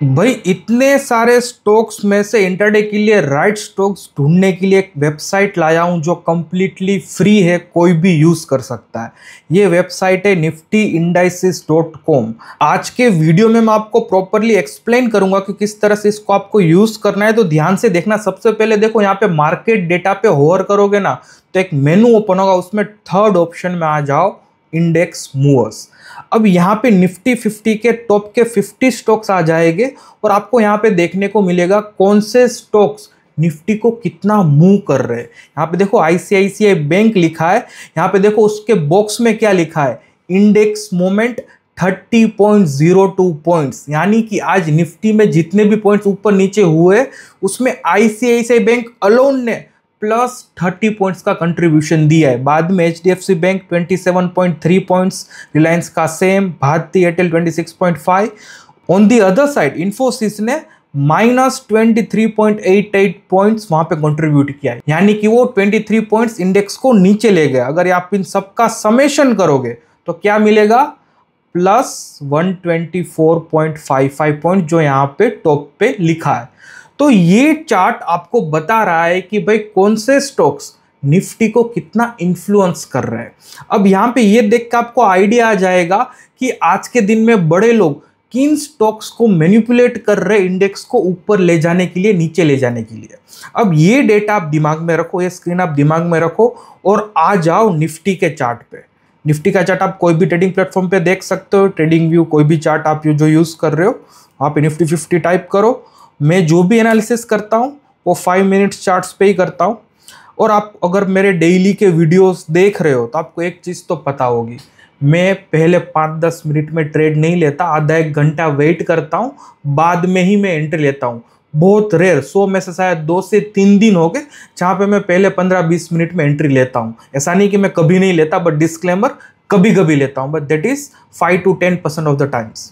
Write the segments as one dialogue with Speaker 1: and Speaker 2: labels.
Speaker 1: भाई इतने सारे स्टॉक्स में से इंटरडे के लिए राइट स्टॉक्स ढूंढने के लिए एक वेबसाइट लाया हूं जो कंप्लीटली फ्री है, कोई भी यूज कर सकता है। ये वेबसाइट है niftyindices.com। आज के वीडियो में मैं आपको प्रॉपरली एक्सप्लेन करूंगा कि किस तरह से इसको आपको यूज करना है। तो ध्यान से देखना। सबसे पहले देखो, यहाँ पे मार्केट डेटा पे होवर करोगे ना तो एक मेनू ओपन होगा, उसमें थर्ड ऑप्शन में आ जाओ, इंडेक्स मूवर्स। अब यहाँ पे निफ्टी 50 के टॉप के 50 स्टॉक्स आ जाएंगे और आपको यहाँ पे देखने को मिलेगा कौन से स्टॉक्स निफ्टी को कितना मूव कर रहे हैं। यहाँ पे देखो आईसीआईसीआई बैंक लिखा है, यहाँ पे देखो उसके बॉक्स में क्या लिखा है, इंडेक्स मोमेंट 30.02 पॉइंट्स। यानी कि आज निफ्टी में जितने भी पॉइंट्स ऊपर नीचे हुए उसमें आईसीआईसीआई बैंक अलोन ने प्लस 30 पॉइंट्स का कंट्रीब्यूशन दिया है। बाद में एचडीएफसी बैंक 27.3 पॉइंट्स, रिलायंस का same, Bharti Airtel 26.5। On the other side Infosys ने -23.88 पॉइंट्स वहां पे कंट्रीब्यूट किया है। यानी कि वो 23 पॉइंट्स इंडेक्स को नीचे ले गया। अगर आप इन सबका समेशन करोगे तो क्या मिलेगा, प्लस 124.55 पॉइंट, जो यहाँ पे टॉप पे लिखा है। तो ये चार्ट आपको बता रहा है कि भाई कौन से स्टॉक्स निफ्टी को कितना इन्फ्लुएंस कर रहे हैं। अब यहाँ पे ये देख के आपको आइडिया आ जाएगा कि आज के दिन में बड़े लोग किन स्टॉक्स को मैनिपुलेट कर रहे हैं इंडेक्स को ऊपर ले जाने के लिए, नीचे ले जाने के लिए। अब ये डेटा आप दिमाग में रखो, ये स्क्रीन आप दिमाग में रखो और आ जाओ निफ्टी के चार्ट पे। निफ्टी का चार्ट आप कोई भी ट्रेडिंग प्लेटफॉर्म पे देख सकते हो, ट्रेडिंग व्यू, कोई भी चार्ट आप जो यूज कर रहे हो वहाँ पे निफ्टी 50 टाइप करो। मैं जो भी एनालिसिस करता हूँ वो 5 मिनट्स चार्ट्स पे ही करता हूँ। और आप अगर मेरे डेली के वीडियोस देख रहे हो तो आपको एक चीज़ तो पता होगी, मैं पहले 5-10 मिनट में ट्रेड नहीं लेता, आधा एक घंटा वेट करता हूँ, बाद में ही मैं एंट्री लेता हूँ। बहुत रेयर, 100 में से शायद 2 से 3 दिन हो गए जहाँ पे मैं पहले 15-20 मिनट में एंट्री लेता हूँ। ऐसा नहीं कि मैं कभी नहीं लेता, बट डिस्क्लेमर, कभी कभी लेता हूँ, but that is 5 to 10% of the times.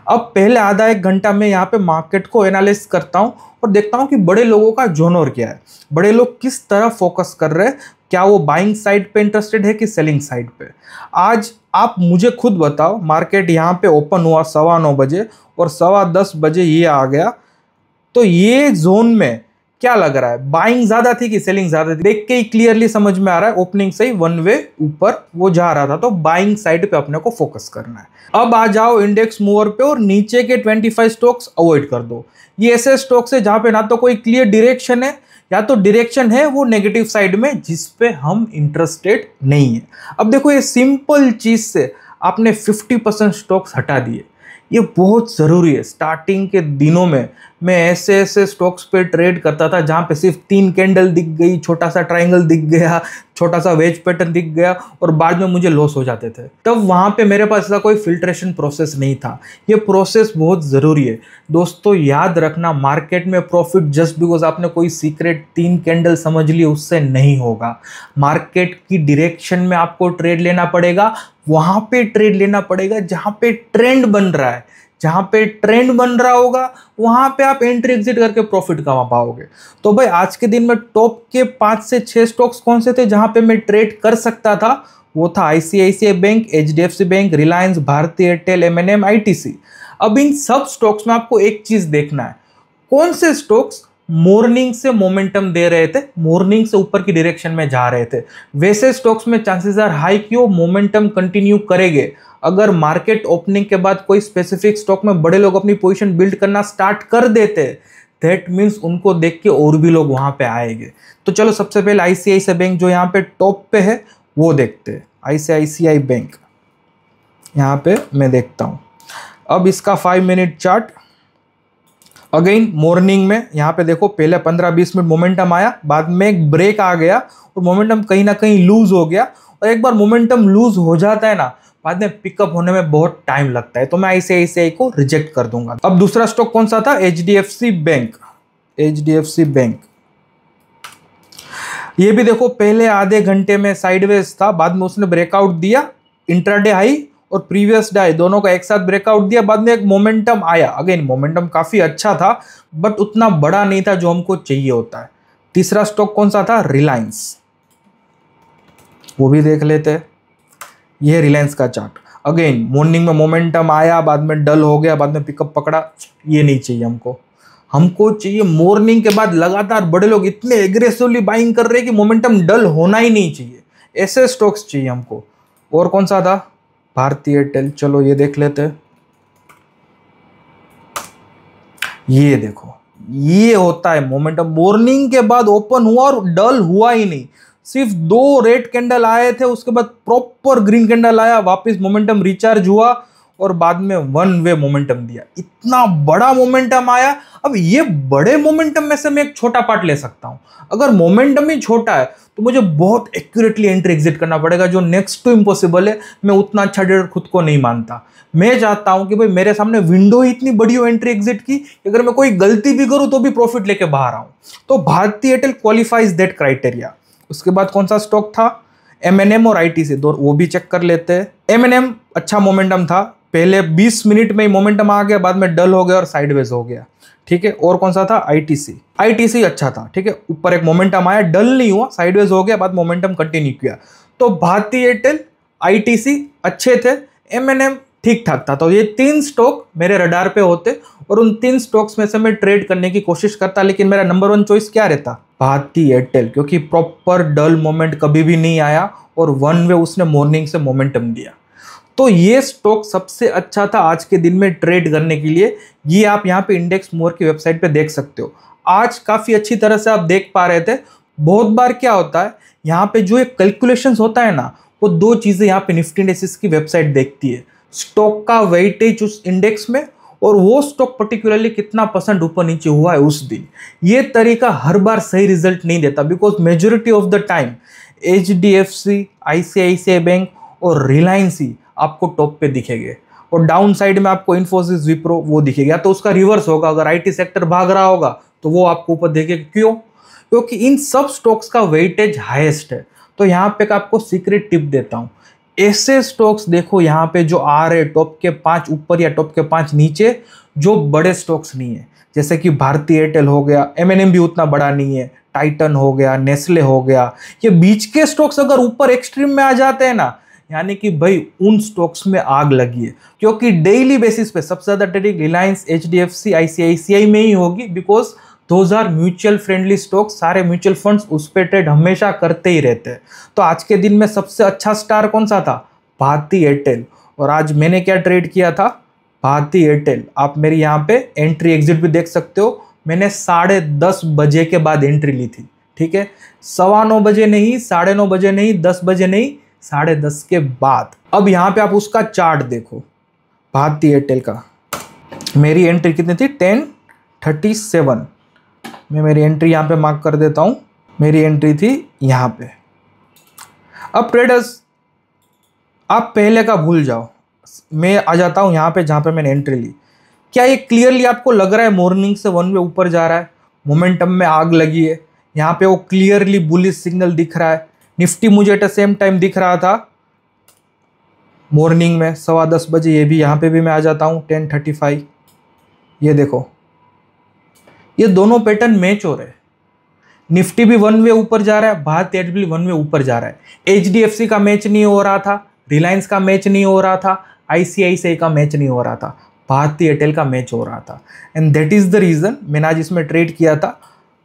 Speaker 1: अब पहले आधा एक घंटा में यहाँ पे मार्केट को एनालिस करता हूँ और देखता हूँ कि बड़े लोगों का जोनर क्या है, बड़े लोग किस तरह फोकस कर रहे हैं, क्या वो बाइंग साइड पे इंटरेस्टेड है कि सेलिंग साइड पे। आज आप मुझे खुद बताओ, मार्केट यहाँ पे ओपन हुआ 9:15 बजे और 10:15 बजे ये आ गया, तो ये जोन में क्या लग रहा है, बाइंग ज्यादा थी कि सेलिंग ज्यादा थी? देख के ही क्लियरली समझ में आ रहा है, ओपनिंग से ही वन वे ऊपर वो जा रहा था, तो बाइंग साइड पे अपने को फोकस करना है। अब आ जाओ इंडेक्स मूवर पे और नीचे के 25 स्टॉक्स अवॉइड कर दो। ये ऐसे स्टॉक्स है जहां पे ना तो कोई क्लियर डायरेक्शन है, या तो डायरेक्शन है वो नेगेटिव साइड में जिस पे हम इंटरेस्टेड नहीं है। अब देखो, ये सिंपल चीज से आपने 50% स्टॉक्स हटा दिए, ये बहुत ज़रूरी है। स्टार्टिंग के दिनों में मैं ऐसे ऐसे स्टॉक्स पे ट्रेड करता था जहाँ पे सिर्फ 3 कैंडल दिख गई, छोटा सा ट्रायंगल दिख गया, छोटा सा वेज पैटर्न दिख गया और बाद में मुझे लॉस हो जाते थे। तब वहाँ पे मेरे पास ऐसा कोई फिल्ट्रेशन प्रोसेस नहीं था। ये प्रोसेस बहुत ज़रूरी है दोस्तों, याद रखना। मार्केट में प्रॉफिट जस्ट बिकॉज आपने कोई सीक्रेट 3 कैंडल समझ ली उससे नहीं होगा। मार्केट की डायरेक्शन में आपको ट्रेड लेना पड़ेगा, वहां पे ट्रेड लेना पड़ेगा जहां पे ट्रेंड बन रहा है। जहां पे ट्रेंड बन रहा होगा वहां पे आप एंट्री एग्जिट करके प्रॉफिट कमा पाओगे। तो भाई आज के दिन में टॉप के 5 से 6 स्टॉक्स कौन से थे जहां पे मैं ट्रेड कर सकता था? वो था आईसीआईसीआई बैंक, एचडीएफसी बैंक, रिलायंस, भारती एयरटेल, एमएनएम, आईटीसी। अब इन सब स्टॉक्स में आपको एक चीज देखना है, कौन से स्टॉक्स मॉर्निंग से मोमेंटम दे रहे थे, मॉर्निंग से ऊपर की डायरेक्शन में जा रहे थे। वैसे स्टॉक्स में चांसेस आर हाई कि वो मोमेंटम कंटिन्यू करेंगे। अगर मार्केट ओपनिंग के बाद कोई स्पेसिफिक स्टॉक में बड़े लोग अपनी पोजीशन बिल्ड करना स्टार्ट कर देते, दैट मीन्स उनको देख के और भी लोग वहां पे आएंगे। तो चलो सबसे पहले आईसीआईसीआई बैंक जो यहाँ पे टॉप पे है वो देखते हैं। आईसीआईसीआई बैंक यहाँ पे मैं देखता हूँ। अब इसका 5 मिनट चार्ट, अगेन मॉर्निंग में यहाँ पे देखो, पहले 15-20 मिनट मोमेंटम आया, बाद में एक ब्रेक आ गया और मोमेंटम कहीं ना कहीं लूज हो गया। और एक बार मोमेंटम लूज हो जाता है ना, बाद में पिकअप होने में बहुत टाइम लगता है, तो मैं आईसीआईसीआई को रिजेक्ट कर दूंगा। अब दूसरा स्टॉक कौन सा था? HDFC bank. एचडीएफसी बैंक ये भी देखो पहले आधे घंटे में साइडवेज था, बाद में उसने ब्रेकआउट दिया, इंट्राडे हाई और प्रीवियस डे दोनों का एक साथ ब्रेकआउट दिया, बाद में एक मोमेंटम आया। अगेन मोमेंटम काफी अच्छा था बट उतना बड़ा नहीं था जो हमको चाहिए होता है। तीसरा स्टॉक कौन सा था? रिलायंस, वो भी देख लेते हैं। ये रिलायंस का चार्ट। अगेन मॉर्निंग में मोमेंटम आया, बाद में डल हो गया, बाद में पिकअप पकड़ा, ये नहीं चाहिए हमको। हमको चाहिए मॉर्निंग के बाद लगातार बड़े लोग इतने एग्रेसिवली बाइंग कर रहे हैं कि मोमेंटम डल होना ही नहीं चाहिए, ऐसे स्टॉक्स चाहिए हमको। और कौन सा था? भारती एयरटेल। चलो ये देख लेते हैं। ये देखो, ये होता है मोमेंटम। मॉर्निंग के बाद ओपन हुआ और डल हुआ ही नहीं, सिर्फ 2 रेड कैंडल आए थे, उसके बाद प्रॉपर ग्रीन कैंडल आया, वापस मोमेंटम रिचार्ज हुआ और बाद में वन वे मोमेंटम दिया। इतना बड़ा मोमेंटम आया। अब ये बड़े मोमेंटम में से मैं एक छोटा पार्ट ले सकता हूं। अगर मोमेंटम ही छोटा है तो मुझे बहुत एक्यूरेटली एंट्री एग्जिट करना पड़ेगा, जो नेक्स्ट टू इम्पॉसिबल है। मैं उतना अच्छा ट्रेडर खुद को नहीं मानता। मैं चाहता हूं कि भाई मेरे सामने विंडो ही इतनी बड़ी हो एंट्री एग्जिट की, अगर मैं कोई गलती भी करूं तो भी प्रॉफिट लेके बाहर आऊं। तो Bharti Airtel qualifies that criteria. उसके बाद कौन सा स्टॉक था? एमएनएम और आईटीसी, दो वो भी चेक कर लेते हैं। एमएनएम अच्छा मोमेंटम था, पहले 20 मिनट में ही मोमेंटम आ गया, बाद में डल हो गया और साइडवेज हो गया, ठीक है। और कौन सा था? आईटीसी। आईटीसी अच्छा था, ठीक है, ऊपर एक मोमेंटम आया, डल नहीं हुआ, साइडवेज हो गया, बाद मोमेंटम कंटिन्यू किया। तो भारती एयरटेल, आईटीसी अच्छे थे, एमएनएम ठीक ठाक था। तो ये 3 स्टॉक मेरे रडार पे होते और उन 3 स्टॉक्स में से मैं ट्रेड करने की कोशिश करता, लेकिन मेरा नंबर 1 चॉइस क्या रहता? भारती एयरटेल, क्योंकि प्रॉपर डल मोमेंट कभी भी नहीं आया और वन वे उसने मॉर्निंग से मोमेंटम दिया। तो ये स्टॉक सबसे अच्छा था आज के दिन में ट्रेड करने के लिए। ये आप यहाँ पे इंडेक्स मोर की वेबसाइट पे देख सकते हो। आज काफ़ी अच्छी तरह से आप देख पा रहे थे। बहुत बार क्या होता है, यहाँ पे जो एक कैलकुलेशंस होता है ना, वो 2 चीज़ें यहाँ पे निफ्टी इंडेक्सेस की वेबसाइट देखती है। स्टॉक का वेटेज उस इंडेक्स में और वो स्टॉक पर्टिकुलरली कितना % ऊपर नीचे हुआ है उस दिन। ये तरीका हर बार सही रिजल्ट नहीं देता, because majority of the time HDFC, ICICI bank और रिलायंस ही आपको टॉप पे दिखेंगे और डाउन साइड में आपको इन्फोसिस, विप्रो वो दिखेगा। तो उसका रिवर्स होगा, अगर IT सेक्टर भाग रहा होगा तो वो आपको ऊपर दिखेगा। क्यों? क्योंकि इन सब स्टॉक्स का वेटेज हाईएस्ट है। तो यहाँ पे आपको सीक्रेट टिप देता हूँ, ऐसे स्टॉक्स देखो यहाँ पे जो आ रहे टॉप के 5 ऊपर या टॉप के 5 नीचे, जो बड़े स्टॉक्स नहीं है, जैसे कि भारती एयरटेल हो गया, एमएनएम भी उतना बड़ा नहीं है, टाइटन हो गया, नेस्ले हो गया, ये बीच के स्टॉक्स अगर ऊपर एक्सट्रीम में आ जाते हैं ना, यानी कि भाई उन स्टॉक्स में आग लगी है। क्योंकि डेली बेसिस पे सबसे ज्यादा ट्रेडिंग रिलायंस, HDFC, ICICI में ही होगी, बिकॉज 2000 म्यूचुअल फ्रेंडली स्टॉक, सारे म्यूचुअल फंड्स उस पे ट्रेड हमेशा करते ही रहते हैं। तो आज के दिन में सबसे अच्छा स्टार कौन सा था? भारती एयरटेल। और आज मैंने क्या ट्रेड किया था? भारती एयरटेल। आप मेरी यहाँ पे एंट्री एग्जिट भी देख सकते हो। मैंने 10:30 बजे के बाद एंट्री ली थी, ठीक है, 9:15 बजे नहीं, 9:30 बजे नहीं, 10 बजे नहीं, 10:30 के बाद। अब यहाँ पे आप उसका चार्ट देखो भारती एयरटेल का। मेरी एंट्री कितनी थी? 10:37। मैं मेरी एंट्री यहाँ पे मार्क कर देता हूँ। मेरी एंट्री थी यहाँ पे। अब ट्रेडर्स, आप पहले का भूल जाओ, मैं आ जाता हूँ यहाँ पे जहाँ पे मैंने एंट्री ली। क्या ये क्लियरली आपको लग रहा है मॉर्निंग से वन वे ऊपर जा रहा है, मोमेंटम में आग लगी है, यहाँ पे वो क्लियरली बुलिश सिग्नल दिख रहा है। निफ्टी मुझे एट द सेम टाइम दिख रहा था मॉर्निंग में 10:15 बजे। ये भी यहाँ पे भी मैं आ जाता हूँ 10:35। ये देखो, ये दोनों पैटर्न मैच हो रहे हैं। निफ्टी भी वन वे ऊपर जा रहा है, भारती एयरटेल भी वन वे ऊपर जा रहा है। HDFC का मैच नहीं हो रहा था, रिलायंस का मैच नहीं हो रहा था, ICICI का मैच नहीं हो रहा था, भारती एयरटेल का मैच हो रहा था। And that is the reason मैंने आज इसमें ट्रेड किया था।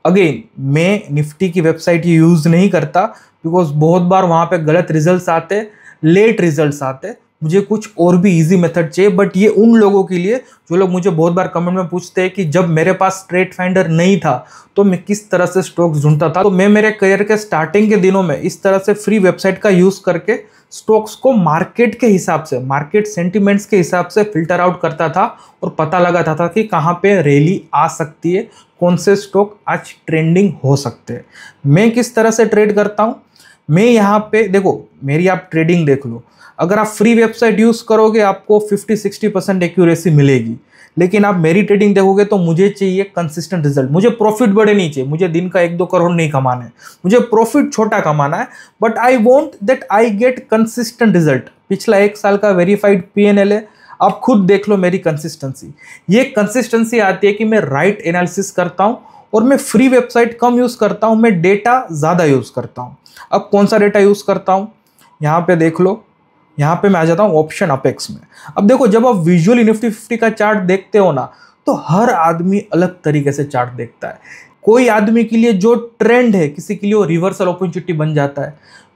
Speaker 1: अगेन, मैं निफ्टी की वेबसाइट यूज नहीं करता, बिकॉज बहुत बार वहाँ पे गलत रिजल्ट्स आते, लेट रिजल्ट्स आते। मुझे कुछ और भी इजी मेथड चाहिए। बट ये उन लोगों के लिए जो लोग मुझे बहुत बार कमेंट में पूछते हैं कि जब मेरे पास ट्रेड फाइंडर नहीं था तो मैं किस तरह से स्टॉक्स ढूंढता था। तो मैं मेरे करियर के स्टार्टिंग के दिनों में इस तरह से फ्री वेबसाइट का यूज करके स्टॉक्स को मार्केट के हिसाब से, मार्केट सेंटिमेंट्स के हिसाब से फिल्टर आउट करता था और पता लगाता था कि कहाँ पे रैली आ सकती है, कौन से स्टॉक आज ट्रेंडिंग हो सकते हैं। मैं किस तरह से ट्रेड करता हूँ, मैं यहाँ पे देखो, मेरी आप ट्रेडिंग देख लो। अगर आप फ्री वेबसाइट यूज़ करोगे आपको 50-60% एक्यूरेसी मिलेगी, लेकिन आप मेरी ट्रेडिंग देखोगे तो मुझे चाहिए कंसिस्टेंट रिजल्ट। मुझे प्रॉफिट बड़े नहीं चाहिए, मुझे दिन का 1-2 करोड़ नहीं कमाना है, मुझे प्रॉफिट छोटा कमाना है, but I want that I get consistent result. पिछला 1 साल का वेरीफाइड PNL है, आप खुद देख लो मेरी कंसिस्टेंसी। ये कंसिस्टेंसी आती है कि मैं राइट एनालिसिस करता हूँ और मैं फ्री वेबसाइट कम यूज़ करता हूँ, मैं डेटा ज़्यादा यूज़ करता हूँ। अब कौन सा डेटा यूज़ करता हूँ, यहाँ पे देख लो। यहाँ पे मैं आ जाता हूँ ऑप्शन अपेक्स में। अब देखो जब आप विजुअली निफ्टी 50 का चार्ट देखते हो ना, तो हर आदमी अलग तरीके से चार्ट देखता है। कोई आदमी के लिए जो ट्रेंड है, किसी के लिए वो रिवर्सल अपॉर्चुनिटी बन जाता है।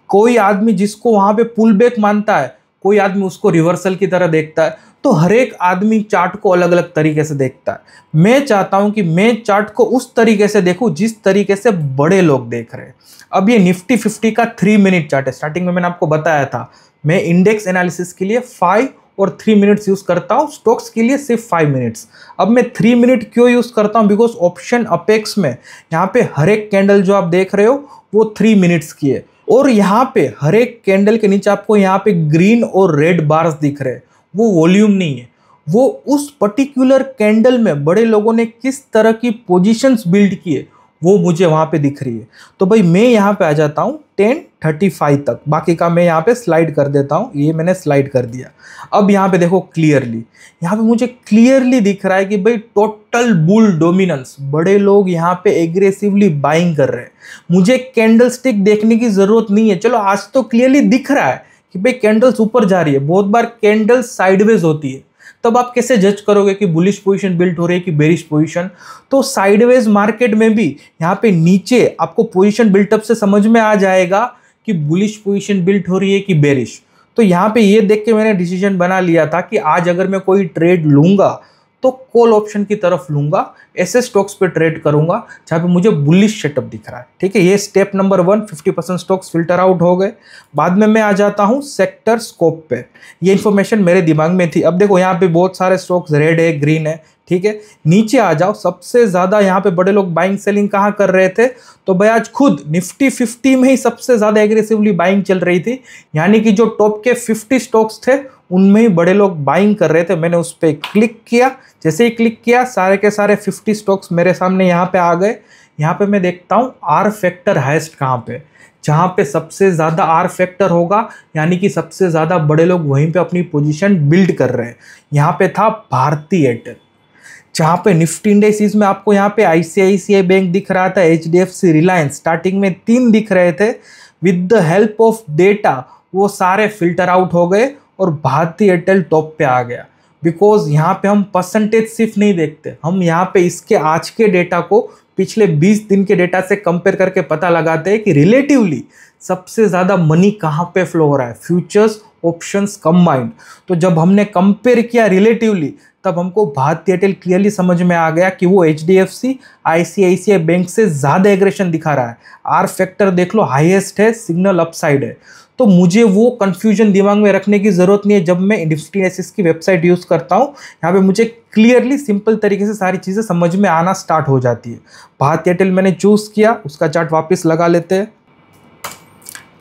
Speaker 1: कोई आदमी जिसको वहां पे पुल बैक मानता है, कोई आदमी उसको रिवर्सल की तरह देखता है। तो हर एक आदमी चार्ट को अलग अलग तरीके से देखता है। मैं चाहता हूं कि मैं चार्ट को उस तरीके से देखूं जिस तरीके से बड़े लोग देख रहे हैं। अब ये निफ्टी 50 का 3 मिनट चार्ट है। स्टार्टिंग में मैंने आपको बताया था मैं इंडेक्स एनालिसिस के लिए 5 और 3 मिनट्स यूज करता हूं, स्टॉक्स के लिए सिर्फ 5 मिनट्स। अब मैं 3 मिनट क्यों यूज करता हूं? बिकॉज ऑप्शन अपेक्स में यहाँ पे हर एक कैंडल जो आप देख रहे हो वो 3 मिनट्स की है, और यहाँ पे हर एक कैंडल के नीचे आपको यहाँ पे ग्रीन और रेड बार्स दिख रहे हैं। वो वॉल्यूम नहीं है, वो उस पर्टिकुलर कैंडल में बड़े लोगों ने किस तरह की पोजीशंस बिल्ड किए वो मुझे वहां पे दिख रही है। तो भाई मैं यहाँ पे आ जाता हूँ 10:35 तक, बाकी का मैं यहाँ पे स्लाइड कर देता हूँ। ये मैंने स्लाइड कर दिया। अब यहाँ पे देखो क्लियरली, यहाँ पे मुझे क्लियरली दिख रहा है कि भाई टोटल बुल डोमिनेंस, बड़े लोग यहाँ पे एग्रेसिवली बाइंग कर रहे हैं। मुझे कैंडल स्टिक देखने की जरूरत नहीं है। चलो आज तो क्लियरली दिख रहा है कि भाई कैंडल्स ऊपर जा रही है। बहुत बार कैंडल साइडवेज होती है, तब आप कैसे जज करोगे कि बुलिश पोजीशन बिल्ड हो रही है कि बेरिश पोजीशन? तो साइडवेज मार्केट में भी यहाँ पे नीचे आपको पोजीशन बिल्टअप से समझ में आ जाएगा कि बुलिश पोजीशन बिल्ड हो रही है कि बेरिश। तो यहाँ पे ये देख के मैंने डिसीजन बना लिया था कि आज अगर मैं कोई ट्रेड लूंगा तो कॉल ऑप्शन की तरफ लूंगा, ऐसे स्टॉक्स पे ट्रेड करूंगा जहां पे मुझे बुलिश सेटअप दिख रहा है। ठीक है, ये step number 1, 50% stocks filter out हो गए। बाद में मैं आ जाता हूं सेक्टर स्कोप पे। ये इन्फॉर्मेशन मेरे दिमाग में थी। अब देखो यहाँ पे बहुत सारे स्टॉक्स रेड है, ग्रीन है। ठीक है, नीचे आ जाओ। सबसे ज्यादा यहाँ पे बड़े लोग बाइंग सेलिंग कहाँ कर रहे थे? तो भाई आज खुद निफ्टी 50 में ही सबसे ज्यादा एग्रेसिवली बाइंग चल रही थी, यानी कि जो टॉप के 50 स्टॉक्स थे उनमें ही बड़े लोग बाइंग कर रहे थे। मैंने उस पर क्लिक किया। जैसे ही क्लिक किया सारे के सारे 50 स्टॉक्स मेरे सामने यहाँ पे आ गए। यहाँ पे मैं देखता हूँ आर फैक्टर हाईएस्ट कहाँ पे, जहाँ पे सबसे ज़्यादा आर फैक्टर होगा, यानी कि सबसे ज़्यादा बड़े लोग वहीं पे अपनी पोजीशन बिल्ड कर रहे हैं। यहाँ पे था भारती एयरटेल, जहाँ पे निफ्टी इंडेक्स में आपको यहाँ पे आईसीआईसीआई बैंक दिख रहा था, एचडीएफसी, रिलायंस, स्टार्टिंग में 3 दिख रहे थे। With the help of data वो सारे फिल्टर आउट हो गए और भारती एयरटेल टॉप पे आ गया। बिकॉज यहाँ पे हम परसेंटेज सिर्फ नहीं देखते, हम यहाँ पे इसके आज के डेटा को पिछले 20 दिन के डेटा से कंपेयर करके पता लगाते हैं कि रिलेटिवली सबसे ज़्यादा मनी कहाँ पे फ्लो हो रहा है, फ्यूचर्स ऑप्शंस कंबाइंड। तो जब हमने कंपेयर किया रिलेटिवली, तब हमको भारती एयरटेल क्लियरली समझ में आ गया कि वो एचडीएफसी, आईसीआईसीआई बैंक से ज़्यादा एग्रेशन दिखा रहा है। आर फैक्टर देख लो हाईएस्ट है, सिग्नल अपसाइड है। तो मुझे वो कंफ्यूजन दिमाग में रखने की ज़रूरत नहीं है। जब मैं निफ्टी एनालिसिस की वेबसाइट यूज़ करता हूँ, यहाँ पे मुझे क्लियरली सिंपल तरीके से सारी चीज़ें समझ में आना स्टार्ट हो जाती है। भारती एयरटेल मैंने चूज़ किया, उसका चार्ट वापस लगा लेते हैं।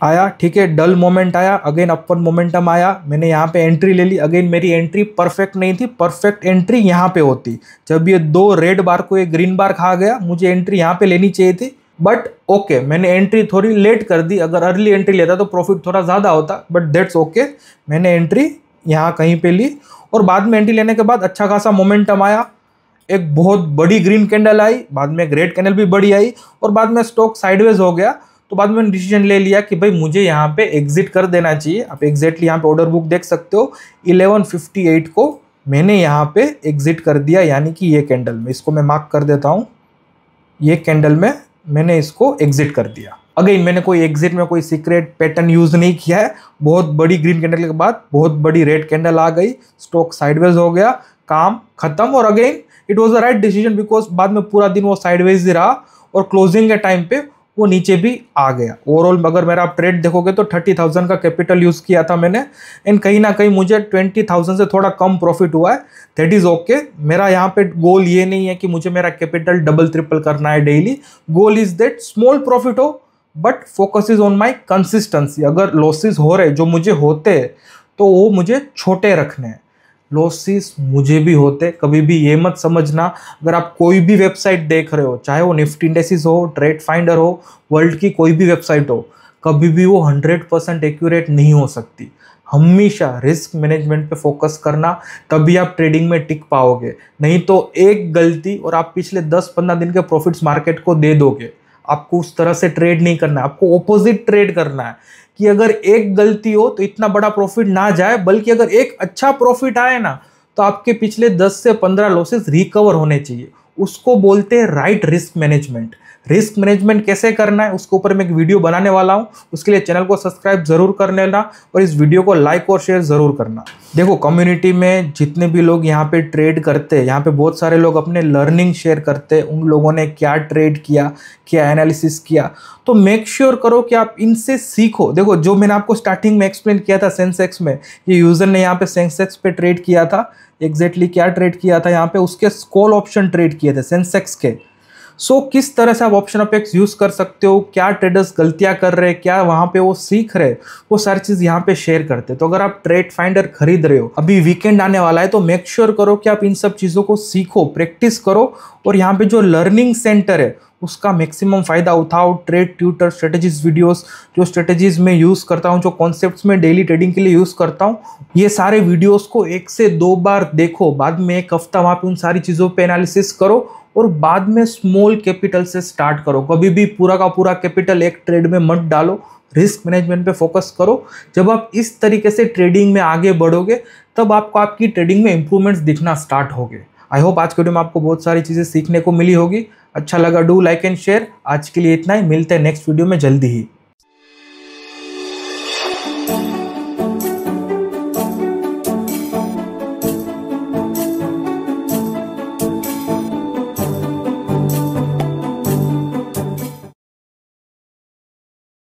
Speaker 1: आया, ठीक है, डल मोमेंट आया, अगेन अपर मोमेंटम आया, मैंने यहाँ पे एंट्री ले ली। अगेन मेरी एंट्री परफेक्ट नहीं थी, परफेक्ट एंट्री यहाँ पे होती। जब ये 2 रेड बार को एक ग्रीन बार खा गया, मुझे एंट्री यहाँ पे लेनी चाहिए थी, बट ओके मैंने एंट्री थोड़ी लेट कर दी। अगर अर्ली एंट्री लेता तो प्रॉफिट थोड़ा ज़्यादा होता, बट दैट्स ओके। मैंने एंट्री यहाँ कहीं पे ली और बाद में एंट्री लेने के बाद अच्छा खासा मोमेंटम आया। एक बहुत बड़ी ग्रीन कैंडल आई, बाद में एक रेड कैंडल भी बड़ी आई और बाद में स्टॉक साइडवेज हो गया। तो बाद में मैंने डिसीजन ले लिया कि भाई मुझे यहाँ पे एग्जिट कर देना चाहिए। आप एग्जैक्टली यहाँ पे ऑर्डर बुक देख सकते हो, 11:58 को मैंने यहाँ पे एग्जिट कर दिया, यानी कि ये कैंडल में, इसको मैं मार्क कर देता हूँ, ये कैंडल में मैंने इसको एग्जिट कर दिया। अगेन मैंने कोई एग्जिट में कोई सीक्रेट पैटर्न यूज नहीं किया है। बहुत बड़ी ग्रीन कैंडल के बाद बहुत बड़ी रेड कैंडल आ गई, स्टॉक साइडवेज हो गया, काम खत्म। और again it was the right decision, because बाद में पूरा दिन वो साइडवेज ही रहा और क्लोजिंग के टाइम पे वो नीचे भी आ गया। ओवरऑल अगर मेरा आप ट्रेड देखोगे तो 30,000 का कैपिटल यूज़ किया था मैंने, एंड कहीं ना कहीं मुझे 20,000 से थोड़ा कम प्रॉफिट हुआ है। That is okay. मेरा यहाँ पे गोल ये नहीं है कि मुझे मेरा कैपिटल डबल ट्रिपल करना है daily. Goal is that small profit हो, but focus is on my consistency. अगर लॉसेस हो रहे जो मुझे होते तो वो मुझे छोटे रखने हैं। लॉसेस मुझे भी होते, कभी भी ये मत समझना। अगर आप कोई भी वेबसाइट देख रहे हो, चाहे वो निफ्टी इंडेक्स हो, ट्रेड फाइंडर हो, वर्ल्ड की कोई भी वेबसाइट हो, कभी भी वो 100% एक्यूरेट नहीं हो सकती। हमेशा रिस्क मैनेजमेंट पे फोकस करना, तभी आप ट्रेडिंग में टिक पाओगे। नहीं तो एक गलती और आप पिछले 10-15 दिन के प्रॉफिट्स मार्केट को दे दोगे। आपको उस तरह से ट्रेड नहीं करना है, आपको ऑपोजिट ट्रेड करना है। कि अगर एक गलती हो तो इतना बड़ा प्रॉफिट ना जाए, बल्कि अगर एक अच्छा प्रॉफिट आए ना तो आपके पिछले 10 से 15 लॉसेस रिकवर होने चाहिए। उसको बोलते हैं right risk management. Risk management कैसे करना है उसके ऊपर मैं एक वीडियो बनाने वाला हूं, उसके लिए चैनल को सब्सक्राइब जरूर कर लेना और इस वीडियो को लाइक और शेयर जरूर करना। देखो, कम्युनिटी में जितने भी लोग यहाँ पे ट्रेड करते हैं, यहाँ पे बहुत सारे लोग अपने लर्निंग शेयर करते हैं, उन लोगों ने क्या ट्रेड किया, क्या एनालिसिस किया, तो मेक श्योर करो कि आप इनसे सीखो। देखो, जो मैंने आपको स्टार्टिंग में एक्सप्लेन किया था सेंसेक्स में, ये यूजर ने यहाँ पे सेंसेक्स पे ट्रेड किया था। एग्जैक्टली क्या ट्रेड किया था यहाँ पे, उसके कॉल ऑप्शन ट्रेड किए थे सेंसेक्स के। सो किस तरह से आप ऑप्शन अपेक्स यूज कर सकते हो, क्या ट्रेडर्स गलतियां कर रहे हैं, क्या वहां पे वो सीख रहे, वो सारी चीज यहाँ पे शेयर करते हैं। तो अगर आप ट्रेड फाइंडर खरीद रहे हो, अभी वीकेंड आने वाला है, तो मेक श्योर करो कि आप इन सब चीजों को सीखो, प्रैक्टिस करो और यहाँ पे जो लर्निंग सेंटर है उसका मैक्सिमम फायदा उठाओ। ट्रेड ट्यूटर, स्ट्रेटेजीज वीडियोस, जो स्ट्रेटेजीज में यूज करता हूँ, जो कॉन्सेप्ट्स में डेली ट्रेडिंग के लिए यूज करता हूँ, ये सारे वीडियोस को 1 से 2 बार देखो, बाद में 1 हफ्ता वहां पे उन सारी चीजों पे एनालिसिस करो और बाद में स्मॉल कैपिटल से स्टार्ट करो। कभी भी पूरा का पूरा कैपिटल एक ट्रेड में मत डालो, रिस्क मैनेजमेंट पे फोकस करो। जब आप इस तरीके से ट्रेडिंग में आगे बढ़ोगे तब आपको आपकी ट्रेडिंग में इंप्रूवमेंट्स दिखना स्टार्ट होंगे। आई होप आज के वीडियो में आपको बहुत सारी चीजें सीखने को मिली होगी। अच्छा लगा डू लाइक एंड शेयर। आज के लिए इतना ही, मिलते हैं नेक्स्ट वीडियो में जल्दी ही।